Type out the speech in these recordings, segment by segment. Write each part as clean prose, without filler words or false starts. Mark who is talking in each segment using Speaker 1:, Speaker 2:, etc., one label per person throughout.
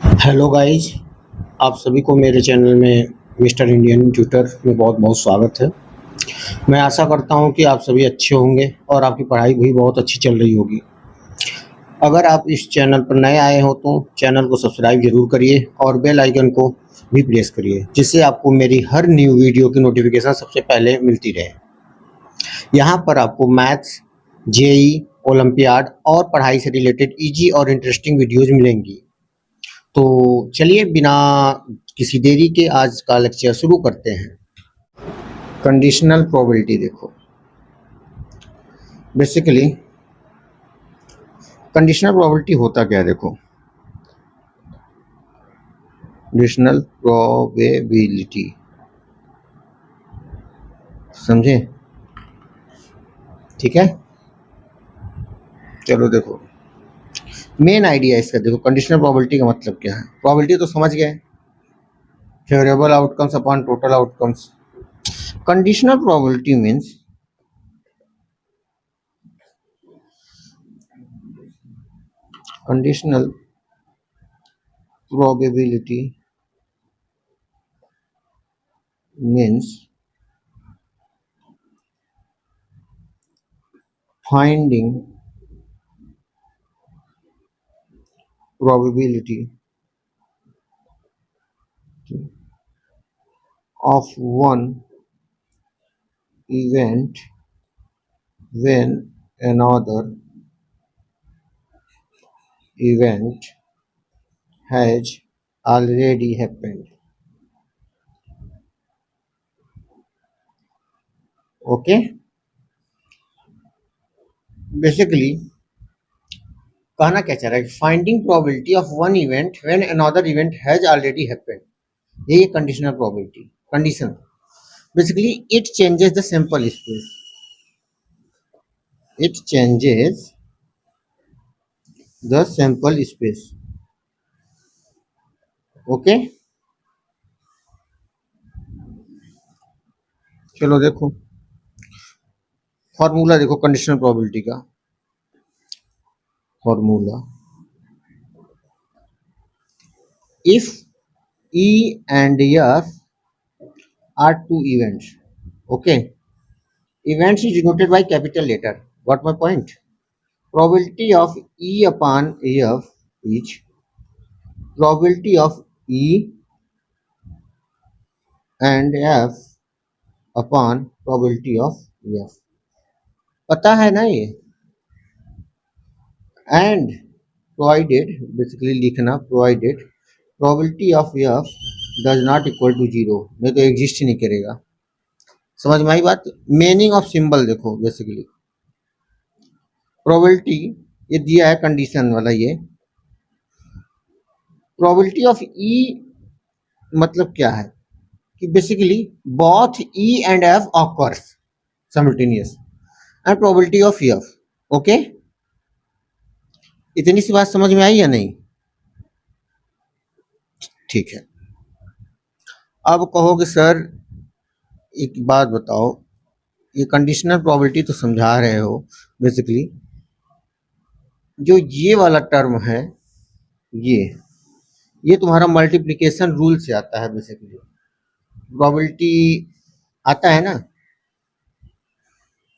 Speaker 1: Hello guys, आप सभी को मेरे चैनल में मिस्टर इंडियन ट्यूटर में बहुत बहुत स्वागत है। मैं आशा करता हूं कि आप सभी अच्छे होंगे और आपकी पढ़ाई भी बहुत अच्छी चल रही होगी। अगर आप इस चैनल पर नए आए हो तो चैनल को सब्सक्राइब ज़रूर करिए और बेल आइकन को भी प्रेस करिए, जिससे आपको मेरी हर न्यू वीडियो की नोटिफिकेशन सबसे पहले मिलती रहे। यहाँ पर आपको मैथ्स, जेई, ओलंपियाड और पढ़ाई से रिलेटेड ईजी और इंटरेस्टिंग वीडियोज़ मिलेंगी। तो चलिए बिना किसी देरी के आज का लेक्चर शुरू करते हैं। कंडीशनल प्रोबेबिलिटी देखो, बेसिकली कंडीशनल प्रोबेबिलिटी होता क्या है देखो। कंडीशनल प्रोबेबिलिटी समझे? ठीक है, चलो देखो मेन आइडिया इसका देखो। कंडीशनल प्रोबेबिलिटी का मतलब क्या है? प्रोबेबिलिटी तो समझ गए, favourable outcomes upon total outcomes. Conditional probability means conditional probability means finding probability of one event when another event has already happened. Okay, basically कहना क्या चाह रहा है? Finding probability of one event when another event has already happened, ये conditional probability condition. Basically it changes the sample space, it changes the sample space. Okay, चलो देखो formula देखो conditional probability का। Formula if E and F are two events, okay, events is denoted by capital letter. Got my point? Probability of E upon F is probability of E and F upon probability of F. पता है ना ये? And provided, basically लिखना provided probability of F does not equal to zero, नहीं तो exist ही नहीं करेगा। समझ में आई बात? मीनिंग ऑफ सिंबल देखो, बेसिकली प्रोबेबिलिटी ये दिया है कंडीशन वाला, ये प्रोबेबिलिटी ऑफ E मतलब क्या है कि basically both E and F occurs simultaneous and probability of F। Okay, इतनी सी बात समझ में आई या नहीं? ठीक है, अब कहोगे सर एक बात बताओ, ये कंडीशनल प्रोबेबिलिटी तो समझा रहे हो, बेसिकली जो ये वाला टर्म है ये तुम्हारा मल्टीप्लिकेशन रूल से आता है। बेसिकली प्रोबेबिलिटी आता है ना,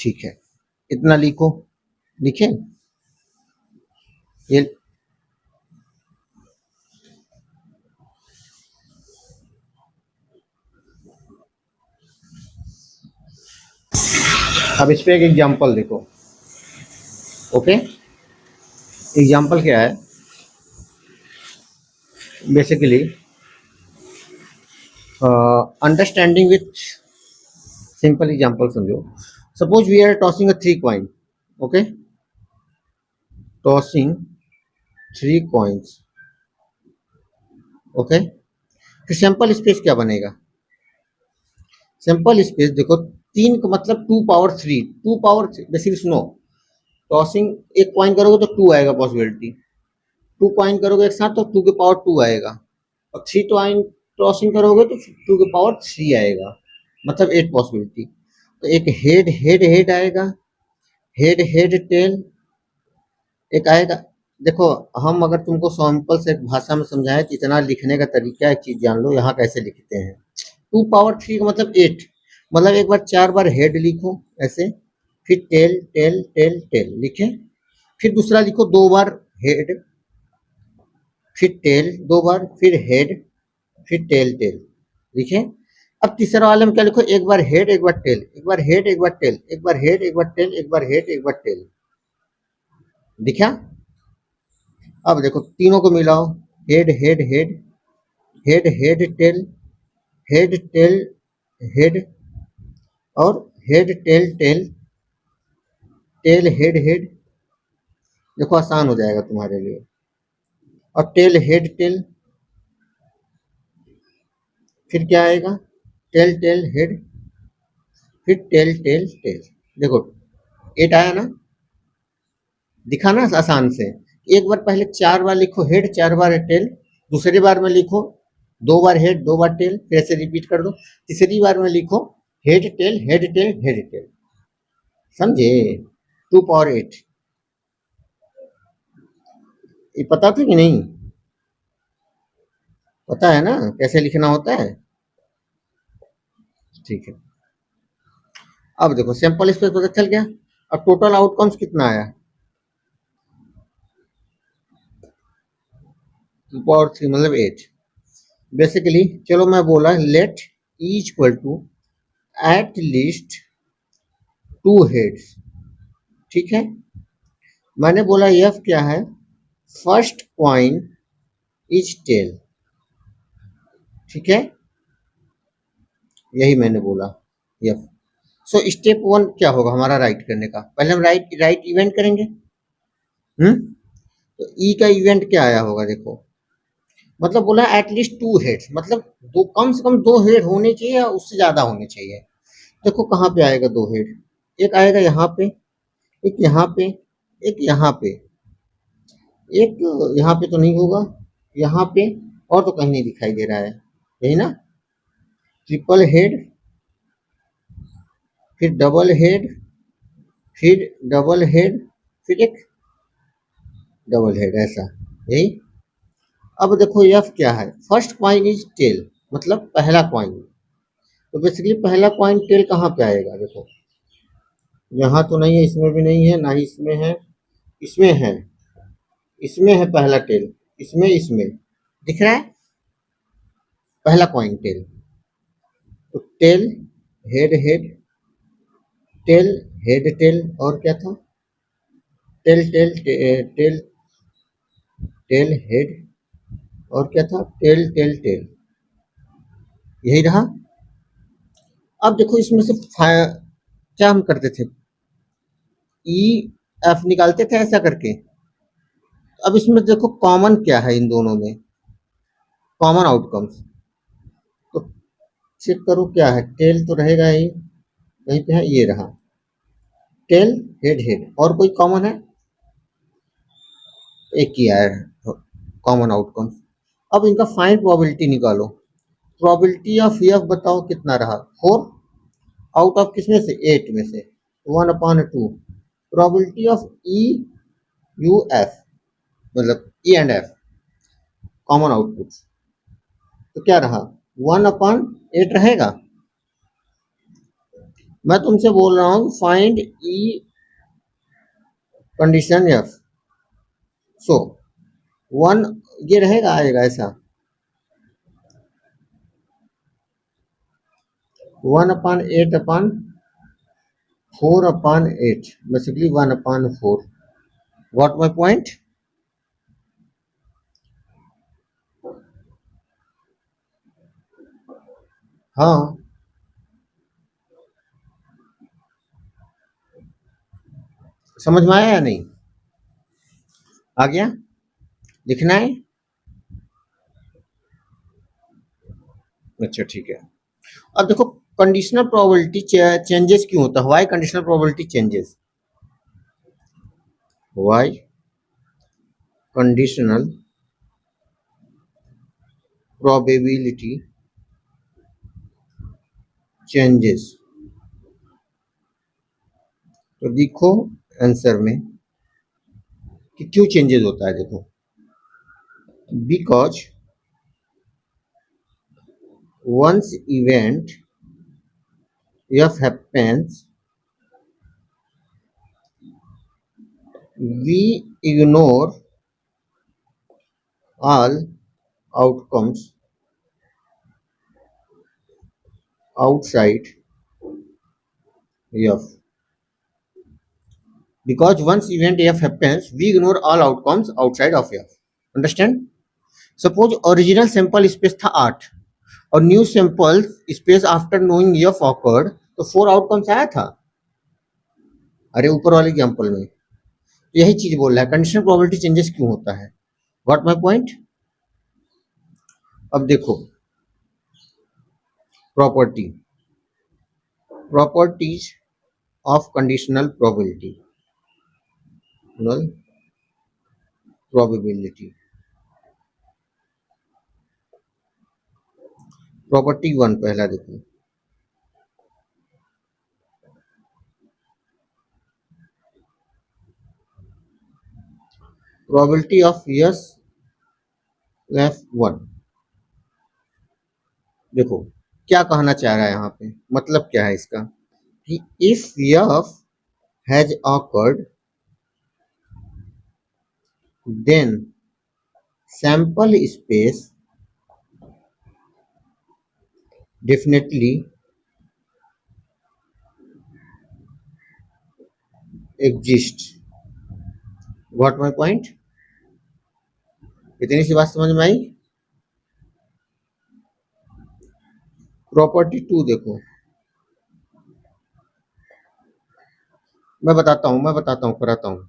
Speaker 1: ठीक है, इतना लिखो, लिखे ये अब इस पे एक एग्जांपल देखो। ओके, एग्जांपल क्या है? Basically understanding with simple example समझो। Suppose we are tossing a 3 coin, okay, tossing 3 coins, okay, तो सैंपल स्पेस क्या बनेगा? सैंपल स्पेस देखो, 3 का मतलब 2 पावर 3, 2 पावर बेसिकली सुनो, टॉसिंग एक कॉइन करोगे तो 2 आएगा पॉसिबिलिटी, 2 कॉइन करोगे एक साथ तो 2 के पावर 2 आएगा, और 3 कॉइन टॉसिंग करोगे तो 2 के पावर 3 आएगा, मतलब 8 पॉसिबिलिटी। तो एक हेड हेड हेड आएगा, हेड हेड टेल एक आएगा, देखो, हम अगर तुमको सैंपल से एक भाषा में समझाएं तो इतना लिखने का तरीका एक चीज जान लो, यहाँ कैसे लिखते हैं। 2 पावर 3 का मतलब 8, मतलब एक बार 4 बार हेड लिखो ऐसे, फिर टेल टेल टेल टेल लिखे, फिर दूसरा लिखो 2 बार हेड, फिर टेल 2 बार, फिर हेड, फिर टेल टेल लिखे। अब तीसरा वाले में क्या लिखो, एक बार हेड एक बार टेल, एक बार हेड एक बार टेल, एक बार हेड एक बार टेल, एक बार हेड एक बार टेल, दिखा। अब देखो तीनों को मिलाओ, head head head, head head tail, head tail head, और head tail tail, tail head head. देखो आसान हो जाएगा तुम्हारे लिए। और टेल हेड टेल, फिर क्या आएगा, टेल टेल हेड, फिर टेल टेल टेल। देखो 8 आया ना, दिखा ना आसान से। एक बार पहले 4 बार लिखो हेड, 4 बार टेल, दूसरी बार में लिखो 2 बार हेड 2 बार टेल, फिर ऐसे रिपीट कर दो। तीसरी बार में लिखो head tail head tail head tail, समझे। 2 पावर 8, ये पता था कि नहीं? पता है ना कैसे लिखना होता है? ठीक है। अब देखो सैंपल स्पेस पता चल गया। अब टोटल आउटकम्स कितना आया, 2 पावर 3 मतलब 8। बेसिकली चलो मैं बोला let E equal to at least 2 heads, ठीक है। मैंने बोला एफ क्या है, फर्स्ट कॉइन इज टेल, ठीक है, यही मैंने बोला एफ। सो स्टेप 1 क्या होगा हमारा राइट करने का, पहले हम राइट इवेंट करेंगे। तो ई का इवेंट क्या आया होगा, देखो मतलब बोला एटलीस्ट 2 हेड्स, मतलब दो, कम से कम 2 हेड होने चाहिए या उससे ज्यादा होने चाहिए। देखो कहाँ पे आएगा 2 हेड, एक आएगा यहाँ पे, एक यहाँ पे, एक यहाँ पे, एक यहाँ पे तो नहीं होगा, यहाँ पे, और तो कहीं नहीं दिखाई दे रहा है, यही ना। ट्रिपल हेड, फिर डबल हेड, फिर डबल हेड, फिर एक डबल हेड, ऐसा, यही। अब देखो एफ क्या है, फर्स्ट कॉइन इज टेल, मतलब पहला कॉइन। तो बेसिकली पहला कॉइन टेल कहाँ पे आएगा, देखो यहाँ तो नहीं है, इसमें भी नहीं है, ना ही इसमें है, इसमें है, इसमें है पहला टेल, इसमें दिख रहा है पहला coin tail. Tail head head head, tail head टेल, और क्या था, tail tail tail tail head, और क्या था, टेल टेल टेल, यही रहा। अब देखो इसमें से क्या हम करते थे, ई एफ निकालते थे ऐसा करके। अब इसमें देखो कॉमन क्या है इन दोनों में, कॉमन आउटकम्स तो चेक करो क्या है, टेल तो रहेगा ही, कहीं पे है, ये रहा टेल हेड हेड, और कोई कॉमन है, एक ही आया है कॉमन आउटकम्स। अब इनका फाइन प्रोबेबिलिटी निकालो, प्रोबेबिलिटी ऑफ एफ बताओ कितना रहा, 4 आउट ऑफ किसमें से, 8 में से, 1/2। Probability of E U F, मतलब E and F common output, तो क्या रहा, 1/8 रहेगा। मैं तुमसे बोल रहा हूँ फाइंड ई कंडीशन एफ, सो 1 ये रहेगा, आएगा ऐसा, 1/8/4/8, बेसिकली 1/4। What my point. हाँ समझ में आया या नहीं, आ गया, लिखना है। अच्छा ठीक है। अब देखो कंडीशनल प्रोबेबिलिटी चेंजेस क्यों होता है, why conditional probability changes, why conditional probability changes, तो देखो आंसर में कि क्यों चेंजेस होता है। देखो, because once event F happens we ignore all outcomes outside F. Because once event F happens, we ignore all outcomes outside of F. Understand? Suppose original sample space था 8 और new sample space after knowing F occurred, तो 4 outcomes आया था। अरे ऊपर वाले example में यही चीज बोल रहा है, कंडीशनल प्रोबेबिलिटी चेंजेस क्यों होता है। What my point. अब देखो properties of conditional probability. Property 1 पहला देखो, प्रोबेबिलिटी ऑफ यस F1। देखो क्या कहना चाह रहा है यहाँ पे, मतलब क्या है इसका कि if F has occurred then sample space definitely exist. What my point. इतनी सी बात समझ में आई। प्रॉपर्टी 2 देखो, मैं बताता हूँ कराता हूँ।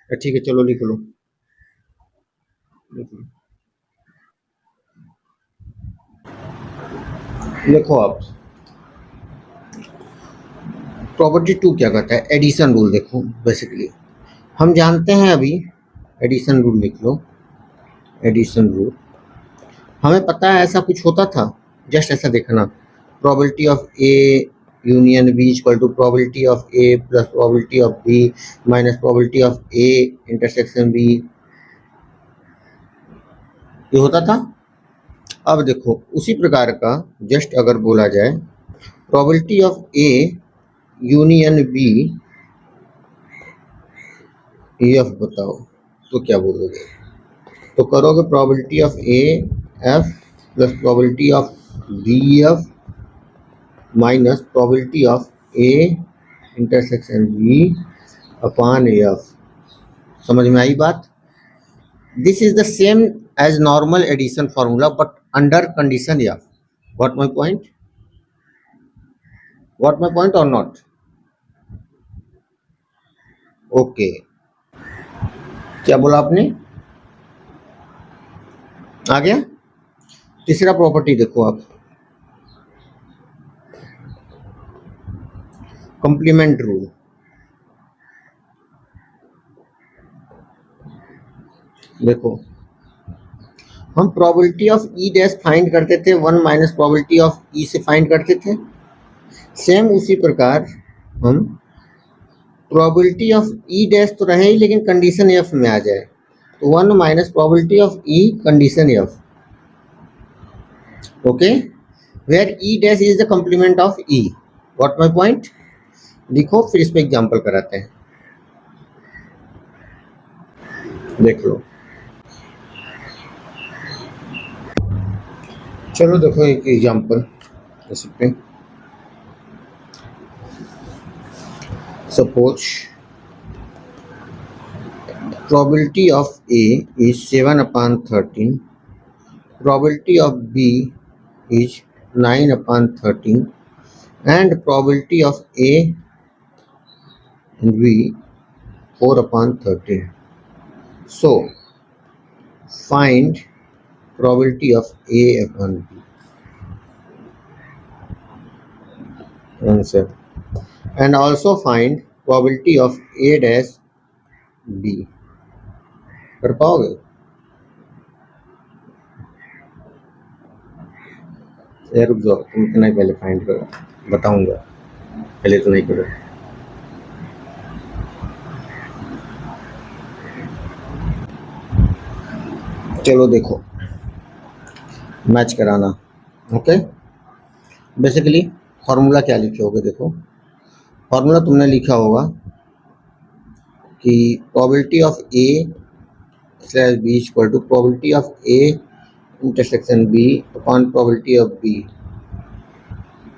Speaker 1: ठीक है चलो लिख लो। देखो आप प्रॉपर्टी 2 क्या कहता है, एडिशन रूल। देखो बेसिकली हम जानते हैं अभी, एडिशन रूल लिख लो। एडिशन रूल हमें पता है ऐसा कुछ होता था, जस्ट ऐसा देखना, probability of A union B equal to probability of A plus probability of B minus probability of A intersection B, ये होता था। अब देखो उसी प्रकार का जस्ट अगर बोला जाए probability of A union B F, बताओ तो क्या बोलोगे। तो करोगे probability of A F plus probability of B F minus probability of A intersection B upon F. समझ में आई बात। This is the same as normal addition formula but under condition F. What my point, what my point और नॉट। Okay क्या बोला आपने, आ गया। तीसरा प्रॉपर्टी देखो आप, कंप्लीमेंट रूल। देखो हम probability of E dash find करते थे 1 माइनस प्रोबेबिलिटी ऑफ ई से फाइंड करते थे। सेम उसी प्रकार हम प्रोबेबिलिटी ऑफ ई डैश तो रहे ही लेकिन कंडीशन एफ में आ जाए तो 1 minus probability of E condition F. Okay where E dash is the complement of E. What my point. लिखो फिर इस पे एग्जांपल कराते हैं, देख लो। चलो देखो एक एग्जांपल इस पे, suppose probability of A is 7/13, probability of B is 9/13 and probability of A and B 4/13. So find probability of A upon B. Answer. And also find probability of A dash B. कर पाओगे। यार रुक जाओ, तुम इतना ही पहले find करो, बताऊंगा, पहले तो नहीं करो। चलो देखो, मैच कराना। ओके, बेसिकली फार्मूला क्या लिखे होगे, देखो फार्मूला तुमने लिखा होगा कि probability of A slash B equal to probability of A intersection B upon probability of B.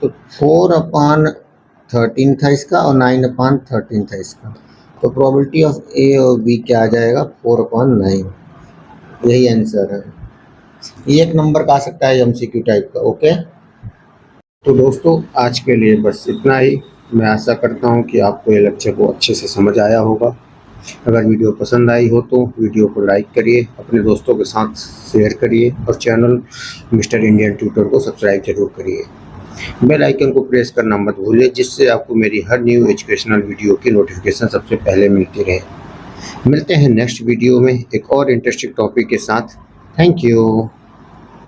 Speaker 1: तो 4/13 था इसका और 9/13 था इसका, तो प्रोबेबिलिटी ऑफ ए और बी क्या आ जाएगा, 4/9। यही आंसर है। ये एक नंबर का आ सकता है एमसीक्यू टाइप का। ओके, तो दोस्तों आज के लिए बस इतना ही। मैं आशा करता हूँ कि आपको ये लेक्चर को अच्छे से समझ आया होगा। अगर वीडियो पसंद आई हो तो वीडियो को लाइक करिए, अपने दोस्तों के साथ शेयर करिए और चैनल मिस्टर इंडियन ट्यूटर को सब्सक्राइब जरूर करिए। बेल आइकन को प्रेस करना मत भूलिए, जिससे आपको मेरी हर न्यू एजुकेशनल वीडियो की नोटिफिकेशन सबसे पहले मिलती रहे। मिलते हैं नेक्स्ट वीडियो में एक और इंटरेस्टिंग टॉपिक के साथ। Thank you.